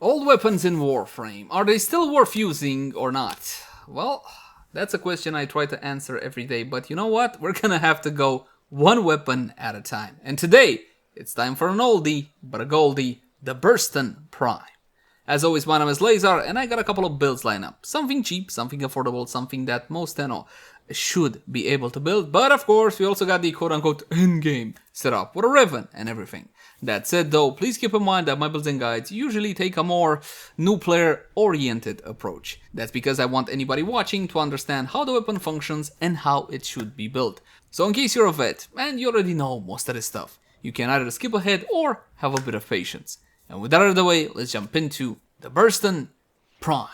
Old weapons in Warframe, are they still worth using or not? Well, that's a question I try to answer every day, but you know what? We're gonna have to go one weapon at a time. And today, it's time for an oldie, but a goldie, the Burston Prime. As always, my name is Laser, and I got a couple of builds lined up. Something cheap, something affordable, something that most Tenno should be able to build. But of course, we also got the quote-unquote endgame set up with a Riven and everything. That said though, please keep in mind that my builds and guides usually take a more new player oriented approach. That's because I want anybody watching to understand how the weapon functions and how it should be built. So in case you're a vet and you already know most of this stuff, you can either skip ahead or have a bit of patience. And with that out of the way, let's jump into the Burston Prime.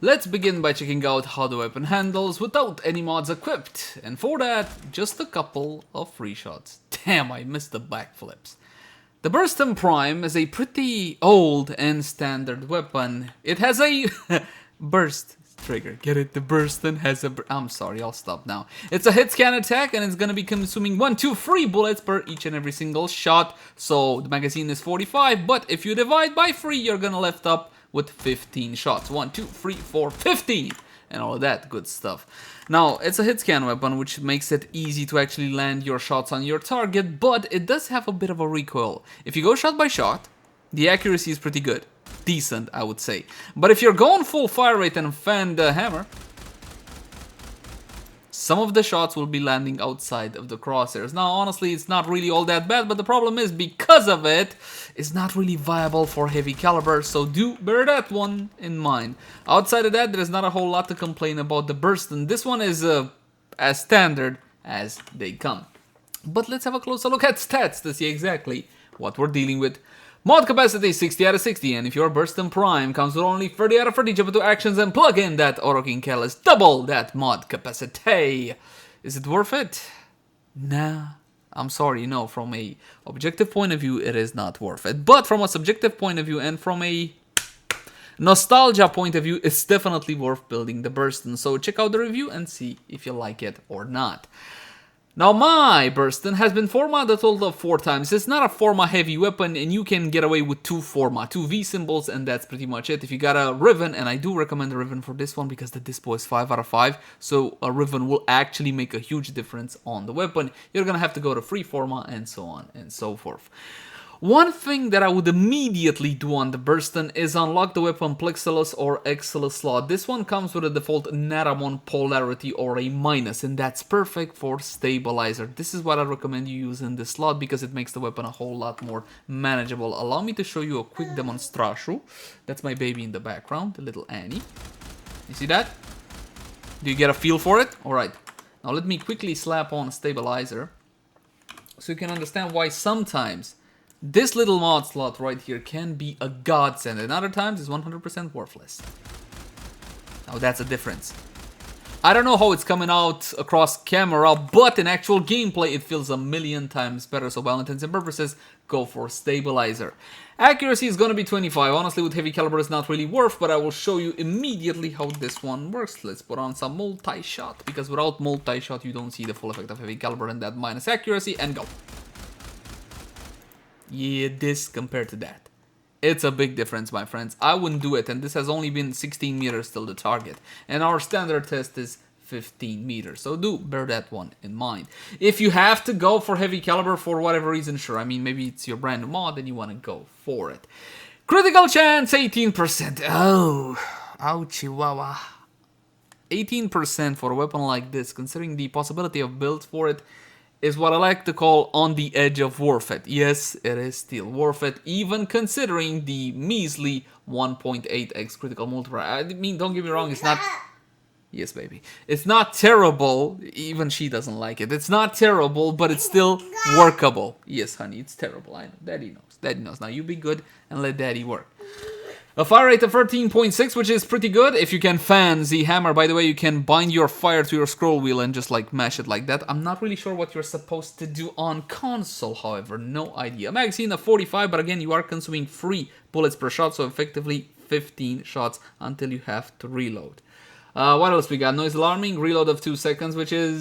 Let's begin by checking out how the weapon handles without any mods equipped, and for that, just a couple of free shots. Damn, I missed the backflips. The Burston Prime is a pretty old and standard weapon. It has a burst trigger. Get it? The Burston has a... I'm sorry, I'll stop now. It's a hit scan attack, and it's gonna be consuming 1, 2, 3 bullets per each and every single shot. So the magazine is 45, but if you divide by 3, you're gonna lift up with 15 shots. 1, 2, 3, 4, 15! And all of that good stuff. Now, it's a hit scan weapon, which makes it easy to actually land your shots on your target, but it does have a bit of a recoil. If you go shot by shot, the accuracy is pretty good. Decent, I would say. But if you're going full fire rate and fan the hammer, some of the shots will be landing outside of the crosshairs. Now, honestly, it's not really all that bad, but the problem is, because of it, it's not really viable for heavy caliber, so do bear that one in mind. Outside of that, there's not a whole lot to complain about the Burston. This one is as standard as they come. But let's have a closer look at stats to see exactly what we're dealing with. Mod capacity 60 out of 60, and if your Burston Prime comes with only 30 out of 30 jump into actions and plug in that auto king catalyst, double that mod capacity. Is it worth it? Nah, I'm sorry, no, from a objective point of view, it is not worth it. But from a subjective point of view and from a nostalgia point of view, it's definitely worth building the Burston. So check out the review and see if you like it or not. Now, my Burston has been Forma a total of 4 times. It's not a Forma heavy weapon, and you can get away with 2 Forma, 2 V symbols, and that's pretty much it. If you got a Riven, and I do recommend a Riven for this one because the dispo is 5 out of 5, so a Riven will actually make a huge difference on the weapon. You're gonna have to go to free Forma, and so on and so forth. One thing that I would immediately do on the Burston is unlock the weapon Plexilus or Exilus slot. This one comes with a default Naramon polarity or a minus, and that's perfect for stabilizer. This is what I recommend you use in this slot because it makes the weapon a whole lot more manageable. Allow me to show you a quick demonstration. That's my baby in the background, the little Annie. You see that? Do you get a feel for it? Alright, now let me quickly slap on a stabilizer so you can understand why sometimes this little mod slot right here can be a godsend, and other times it's 100% worthless. Now that's a difference. I don't know how it's coming out across camera, but in actual gameplay it feels a million times better, so by all intents and purposes, go for stabilizer. Accuracy is gonna be 25, honestly with heavy caliber it's not really worth, but I will show you immediately how this one works. Let's put on some multi-shot, because without multi-shot you don't see the full effect of heavy caliber and that minus accuracy, and go. Yeah, this compared to that. It's a big difference, my friends. I wouldn't do it, and this has only been 16 meters till the target. And our standard test is 15 meters, so do bear that one in mind. If you have to go for heavy caliber for whatever reason, sure, I mean, maybe it's your brand new mod and you want to go for it. Critical chance, 18%. Oh, ouchie, wawa. 18% for a weapon like this, considering the possibility of builds for it, is what I like to call on the edge of worth it. Yes, it is still worth it, even considering the measly 1.8x critical multiplier. I mean, don't get me wrong, it's not... Yes, baby. It's not terrible, even she doesn't like it. It's not terrible, but it's still workable. Yes, honey, it's terrible, I know. Daddy knows. Daddy knows. Now you be good and let daddy work. A fire rate of 13.6, which is pretty good. If you can fan the hammer, by the way, you can bind your fire to your scroll wheel and just like mash it like that. I'm not really sure what you're supposed to do on console, however, no idea. Magazine of 45, but again, you are consuming 3 bullets per shot, so effectively 15 shots until you have to reload. What else we got? Noise alarming, reload of 2 seconds, which is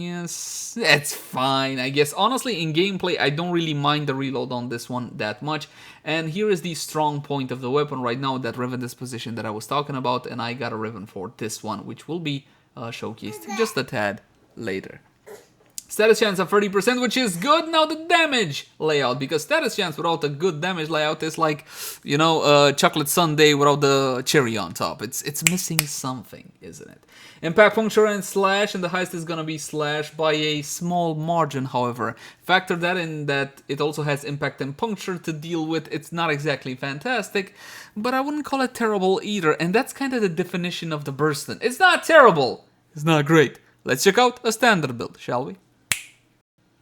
Yes, it's fine, I guess. Honestly, in gameplay, I don't really mind the reload on this one that much. And here is the strong point of the weapon right now, that Riven Disposition that I was talking about. And I got a Riven for this one, which will be showcased just a tad later. Status chance of 30%, which is good. Now the damage layout, because status chance without a good damage layout is like, you know, chocolate sundae without the cherry on top. It's missing something, isn't it? Impact, puncture, and slash, and the highest is gonna be slash by a small margin, however. Factor that in that it also has impact and puncture to deal with. It's not exactly fantastic, but I wouldn't call it terrible either, and that's kind of the definition of the Burston. It's not terrible, it's not great. Let's check out a standard build, shall we?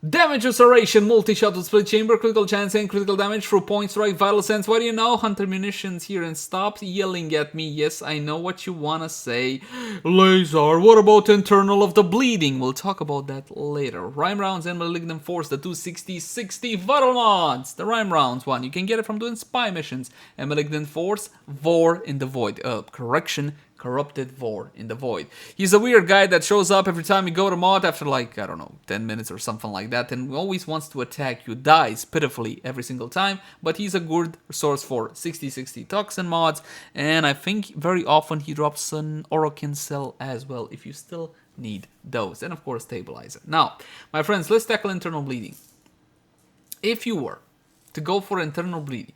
Damage restoration, multi-shot with split chamber, critical chance and critical damage through point strike, vital sense. What do you know? Hunter munitions here, and stop yelling at me. Yes, I know what you wanna say. Laser, what about internal of the bleeding? We'll talk about that later. Rhyme rounds and malignant force, the 260-60 vital mods. The rhyme rounds one, you can get it from doing spy missions. And malignant force, Vor in the void. Corrupted Vor in the void. He's a weird guy that shows up every time you go to mod after like, I don't know, 10 minutes or something like that, and always wants to attack you, dies pitifully every single time, but he's a good source for 60-60 toxin mods, and I think very often he drops an Orokin cell as well if you still need those, and of course stabilizer. Now, my friends, let's tackle internal bleeding. If you were to go for internal bleeding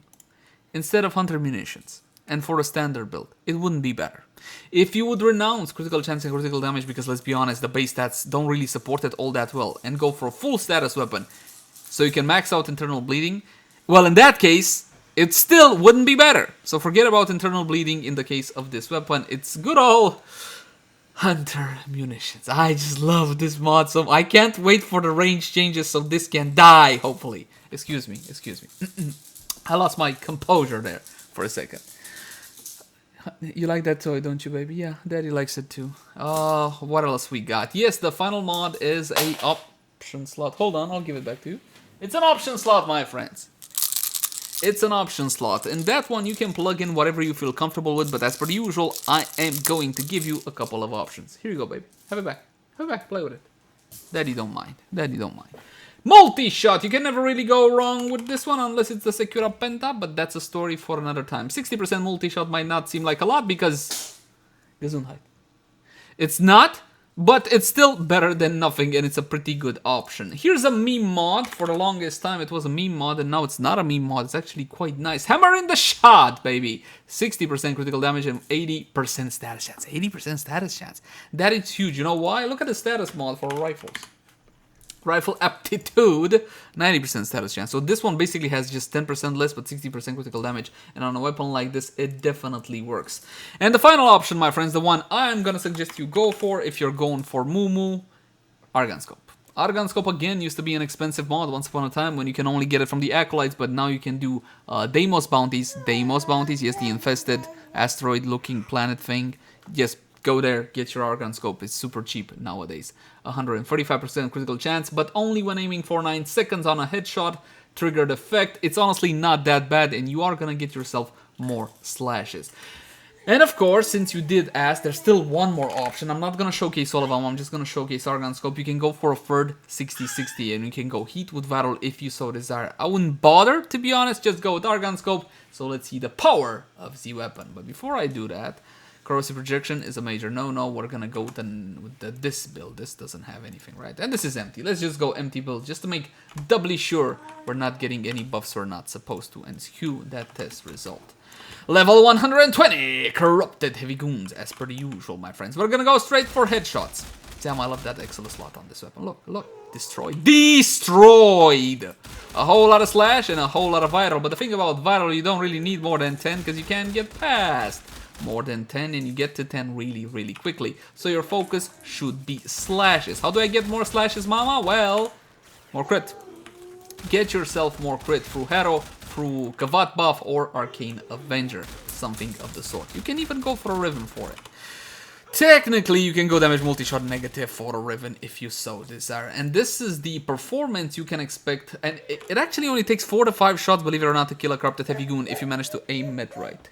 instead of hunter munitions, and for a standard build, it wouldn't be better. If you would renounce critical chance and critical damage, because let's be honest, the base stats don't really support it all that well, and go for a full status weapon, so you can max out internal bleeding, well, in that case, it still wouldn't be better. So forget about internal bleeding in the case of this weapon. It's good old hunter munitions. I just love this mod, so I can't wait for the range changes so this can die, hopefully. Excuse me. I lost my composure there for a second. You like that toy, don't you, baby? Yeah, Daddy likes it too. What else we got? Yes, the final mod is a option slot. Hold on, I'll give it back to you. It's an option slot, my friends. It's an option slot. In that one, you can plug in whatever you feel comfortable with, but as per usual, I am going to give you a couple of options. Here you go, baby. Have it back. Have it back. Play with it. Daddy don't mind. Daddy don't mind. Multi-shot, you can never really go wrong with this one unless it's the Secura Penta, but that's a story for another time. 60% multi-shot might not seem like a lot because Gesundheit. It's not, but it's still better than nothing, and it's a pretty good option. Here's a meme mod. For the longest time it was a meme mod, and now it's not a meme mod. It's actually quite nice. Hammer in the shot, baby. 60% critical damage and 80% status chance. 80% status chance. That is huge. You know why? Look at the status mod for rifles. Rifle aptitude, 90% status chance. So this one basically has just 10% less, but 60% critical damage. And on a weapon like this, it definitely works. And the final option, my friends, the one I'm gonna suggest you go for if you're going for Moo, Argon Scope. Argon Scope, again, used to be an expensive mod once upon a time when you can only get it from the Acolytes, but now you can do Deimos bounties. Deimos bounties, yes, the infested asteroid-looking planet thing. Yes, go there, get your Argon Scope. It's super cheap nowadays. 145% critical chance, but only when aiming for 9 seconds on a headshot. Triggered effect. It's honestly not that bad, and you are gonna get yourself more slashes. And of course, since you did ask, there's still one more option. I'm not gonna showcase all of them, I'm just gonna showcase Argon Scope. You can go for a third 60-60, and you can go Heat with Vital if you so desire. I wouldn't bother, to be honest, just go with Argon Scope. So let's see the power of the weapon. But before I do that, corrosive projection is a major no-no. We're gonna go with this build. This doesn't have anything, right? And this is empty. Let's just go empty build just to make doubly sure we're not getting any buffs we're not supposed to. And cue that test result. Level 120, corrupted heavy goons, as per the usual, my friends. We're gonna go straight for headshots. Damn, I love that excellent slot on this weapon. Look, destroyed. Destroyed! A whole lot of slash and a whole lot of vital. But the thing about vital, you don't really need more than 10 because you can't get past more than 10, and you get to 10 really quickly. So your focus should be slashes. How do I get more slashes, mama? Well, more crit. Get yourself more crit through Hero, through Kavat buff, or Arcane Avenger. Something of the sort. You can even go for a Riven for it. Technically, you can go damage multi-shot negative for a Riven if you so desire. And this is the performance you can expect. And it actually only takes 4 to 5 shots, believe it or not, to kill a corrupted heavy goon if you manage to aim it right.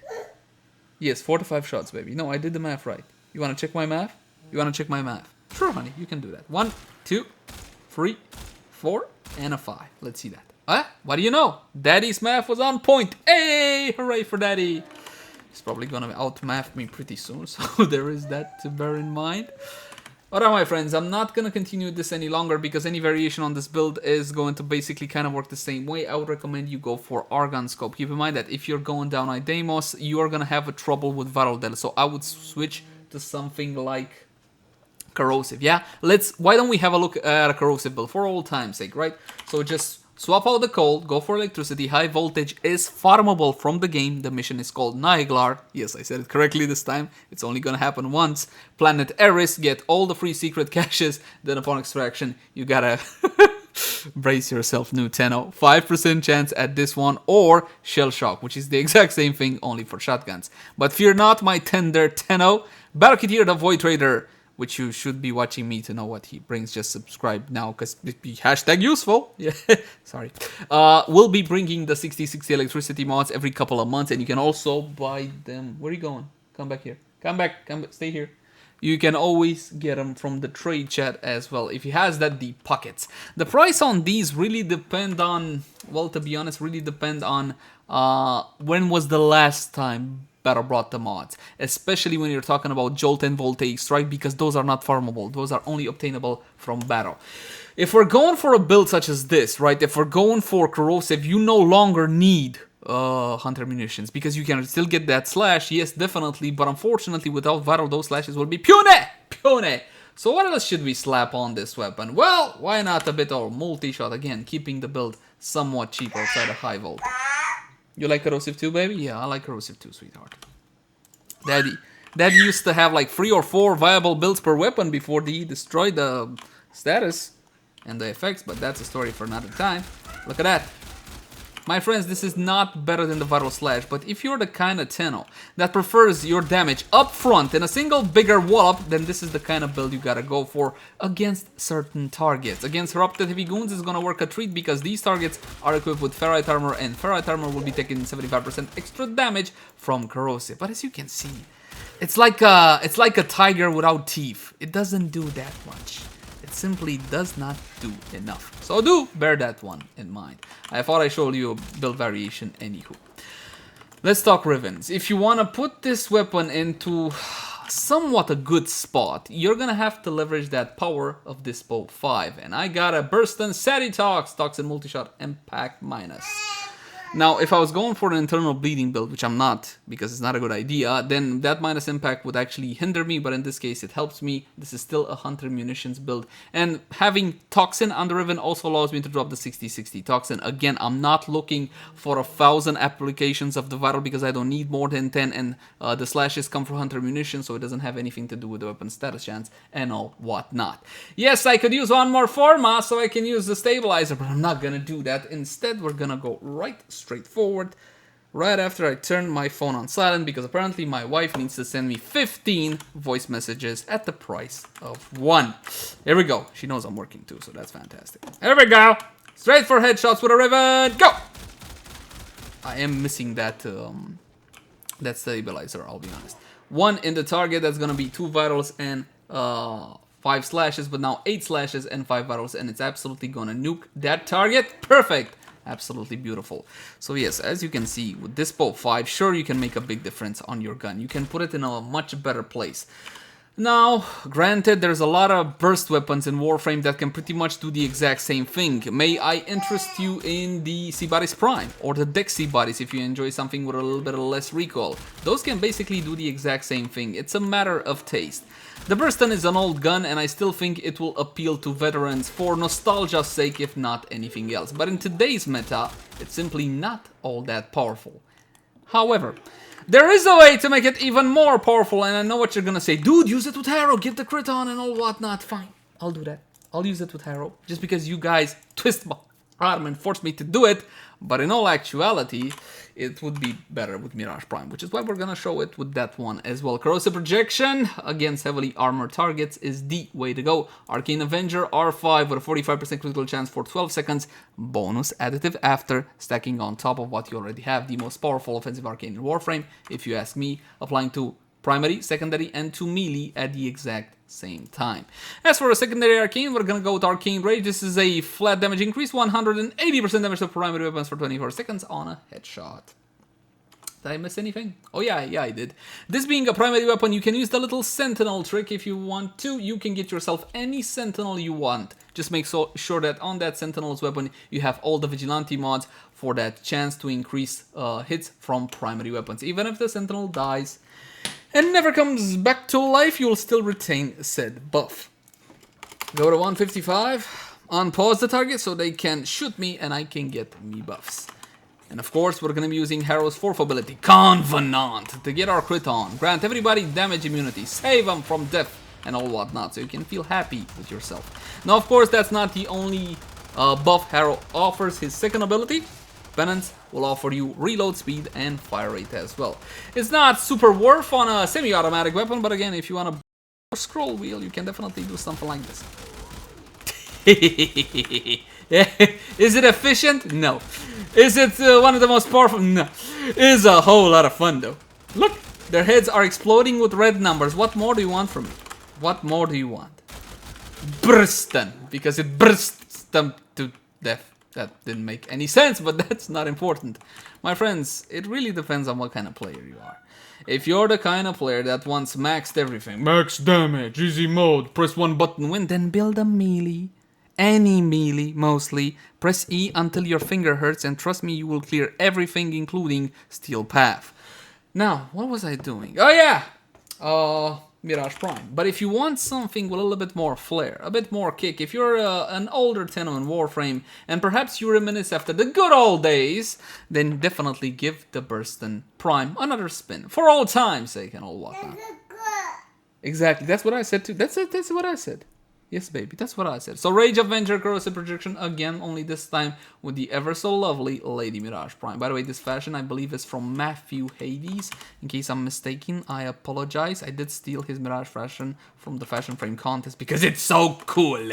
Yes, 4 to 5 shots, baby. No, I did the math right. You wanna check my math? You wanna check my math? Sure, honey, you can do that. 1, 2, 3, 4, and a 5. Let's see that. What do you know? Daddy's math was on point. Hey, hooray for Daddy. He's probably gonna out-math me pretty soon, so there is that to bear in mind. Alright, my friends, I'm not gonna continue this any longer because any variation on this build is going to basically kind of work the same way. I would recommend you go for Argon Scope. Keep in mind that if you're going down Idamos, you are gonna have a trouble with Viral Del, so I would switch to something like Corrosive, yeah? Why don't we have a look at a Corrosive build for old time's sake, right? So just swap out the cold, go for electricity. High voltage is farmable from the game. The mission is called Nihiglar. Yes, I said it correctly this time. It's only gonna happen once. Planet Eris, get all the free secret caches. Then upon extraction, you gotta brace yourself, new Tenno. 5% chance at this one, or Shell Shock, which is the exact same thing, only for shotguns. But fear not, my tender Tenno. Battleketeer the Void Trader, which you should be watching me to know what he brings. Just subscribe now, because hashtag useful. Yeah, sorry. We'll be bringing the 6060 electricity mods every couple of months, and you can also buy them. Where are you going? Come back here. Come back. Stay here. You can always get them from the trade chat as well, if he has that deep pockets. The price on these really depend on, well, to be honest, really depend on when was the last time Battle brought the mods, especially when you're talking about Jolt and Voltaic Strike, because those are not farmable. Those are only obtainable from Battle. If we're going for a build such as this, right, if we're going for Corrosive, you no longer need Hunter munitions, because you can still get that slash, yes, definitely, but unfortunately without Battle, those slashes will be pune. So what else should we slap on this weapon? Well, why not a bit of multi-shot, again, keeping the build somewhat cheap outside of high volt. You like Corrosive too, baby? Yeah, I like Corrosive too, sweetheart. Daddy used to have like 3 or 4 viable builds per weapon before he destroyed the status and the effects, but that's a story for another time. Look at that. My friends, this is not better than the Viral Slash, but if you're the kind of Tenno that prefers your damage up front in a single bigger wallop, then this is the kind of build you gotta go for against certain targets. Against Erupted Heavy Goons is gonna work a treat because these targets are equipped with Ferrite Armor, and Ferrite Armor will be taking 75% extra damage from Corrosive. But as you can see, it's like a tiger without teeth. It doesn't do that much. It simply does not do enough. So do bear that one in mind. I thought I showed you a build variation anywho. Let's talk Rivens. If you want to put this weapon into somewhat a good spot, you're gonna have to leverage that power of Dispo 5. And I got a Burston Toxin Multi-Shot Impact Minus. Now, if I was going for an internal bleeding build, which I'm not, because it's not a good idea, then that minus impact would actually hinder me, but in this case it helps me. This is still a Hunter Munitions build, and having Toxin on the Riven also allows me to drop the 6060 Toxin. Again, I'm not looking for 1,000 applications of the Viral because I don't need more than 10, and the slashes come from Hunter Munitions, so it doesn't have anything to do with the weapon status chance and all whatnot. Yes, I could use one more Forma, so I can use the stabilizer, but I'm not gonna do that. Instead, we're gonna go right straightforward right after I turn my phone on silent, because apparently my wife needs to send me 15 voice messages at the price of 1. Here we go. She knows I'm working too, so that's fantastic. Here we go. Straight for headshots with a Riven. Go! I am missing that that stabilizer, I'll be honest. 1 in the target, that's gonna be 2 vitals and 5 slashes, but now 8 slashes and 5 vitals, and it's absolutely gonna nuke that target. Perfect. Absolutely beautiful. So yes, as you can see, with Dispo 5, sure, you can make a big difference on your gun. You can put it in a much better place. Now, granted, there's a lot of burst weapons in Warframe that can pretty much do the exact same thing. May I interest you in the C-Bodies Prime, or the Dex C-Bodies if you enjoy something with a little bit of less recoil. Those can basically do the exact same thing. It's a matter of taste. The Burston is an old gun, and I still think it will appeal to veterans for nostalgia's sake, if not anything else. But in today's meta, it's simply not all that powerful. However, there is a way to make it even more powerful, and I know what you're gonna say. Dude, use it with Harrow, give the crit on and all whatnot. Fine, I'll do that. I'll use it with Harrow, just because you guys twist my arm and force me to do it. But in all actuality, it would be better with Mirage Prime, which is why we're gonna show it with that one as well. Corrosive Projection against heavily armored targets is the way to go. Arcane Avenger R5 with a 45% critical chance for 12 seconds. Bonus additive after, stacking on top of what you already have. The most powerful offensive arcane in Warframe, if you ask me, applying to primary, secondary, and 2 melee at the exact same time. As for a secondary arcane, we're gonna go with Arcane Rage. This is a flat damage increase, 180% damage to primary weapons for 24 seconds on a headshot. Did I miss anything? Oh yeah, I did. This being a primary weapon, you can use the little sentinel trick if you want to. You can get yourself any sentinel you want. Just make sure that on that sentinel's weapon you have all the vigilante mods for that chance to increase hits from primary weapons. Even if the sentinel dies and never comes back to life, you'll still retain said buff. Go to 155, unpause the target so they can shoot me and I can get me buffs. And of course, we're gonna be using Harrow's 4th ability, Covenant, to get our crit on. Grant everybody damage immunity, save them from death and all whatnot, so you can feel happy with yourself. Now, of course, that's not the only buff Harrow offers. His second ability, Penance, will offer you reload speed and fire rate as well. It's not super worth on a semi-automatic weapon, but again, if you want a scroll wheel, you can definitely do something like this. Is it efficient? No. Is it one of the most powerful? No. It's a whole lot of fun though. Look, their heads are exploding with red numbers. What more do you want from me? What more do you want? Burston, because it bursts them to death. That didn't make any sense, but that's not important. My friends, it really depends on what kind of player you are. If you're the kind of player that wants maxed everything, max damage, easy mode, press one button, win, then build a melee. Any melee, mostly. Press E until your finger hurts, and trust me, you will clear everything, including Steel Path. Now, what was I doing? Oh yeah! Mirage Prime. But if you want something with a little bit more flair, a bit more kick, if you're an older Tenno in Warframe, and perhaps you reminisce after the good old days, then definitely give the Burston Prime another spin. For all time's sake and all whatnot. Exactly, that's what I said too. That's what I said. Yes, baby, that's what I said. So, Rage Avenger, Corrosive Projection, again, only this time with the ever so lovely Lady Mirage Prime. By the way, this fashion, I believe, is from Matthew Hades. In case I'm mistaken, I apologize. I did steal his Mirage fashion from the Fashion Frame contest because it's so cool.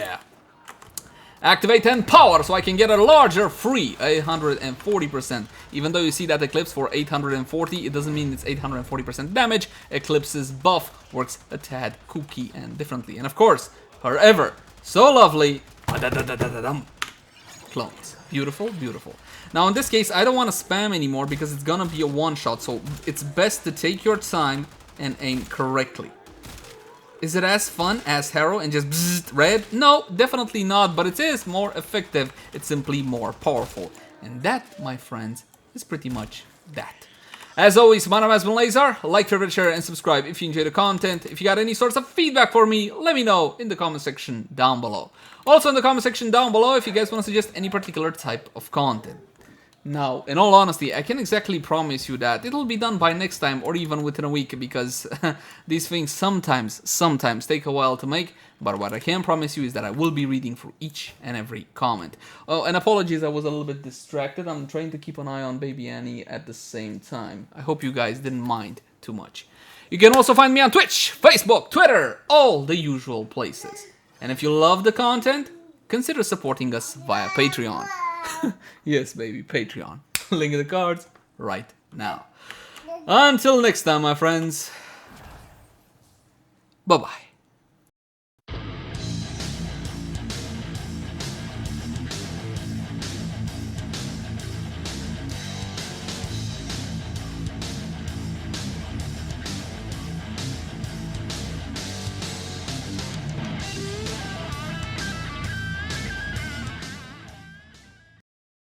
Activate 10 power so I can get a larger free 840%. Even though you see that Eclipse for 840, it doesn't mean it's 840% damage. Eclipse's buff works a tad kooky and differently. And of course, her ever so lovely clones. Beautiful, beautiful. Now in this case, I don't want to spam anymore because it's gonna be a one-shot, so it's best to take your time and aim correctly. Is it as fun as Harrow and just bzzzt, red? No, definitely not, but it is more effective. It's simply more powerful. And that, my friends, is pretty much that. As always, my name has been Leyzar. Like, favorite, share, and subscribe if you enjoy the content. If you got any sorts of feedback for me, let me know in the comment section down below. Also in the comment section down below if you guys want to suggest any particular type of content. Now, in all honesty, I can't exactly promise you that it'll be done by next time or even within a week because these things sometimes take a while to make, but what I can promise you is that I will be reading through each and every comment. Oh, and apologies, I was a little bit distracted. I'm trying to keep an eye on Baby Annie at the same time. I hope you guys didn't mind too much. You can also find me on Twitch, Facebook, Twitter, all the usual places. And if you love the content, consider supporting us via Patreon. Yes, baby, Patreon. Link in the cards right now. Until next time, my friends. Bye-bye.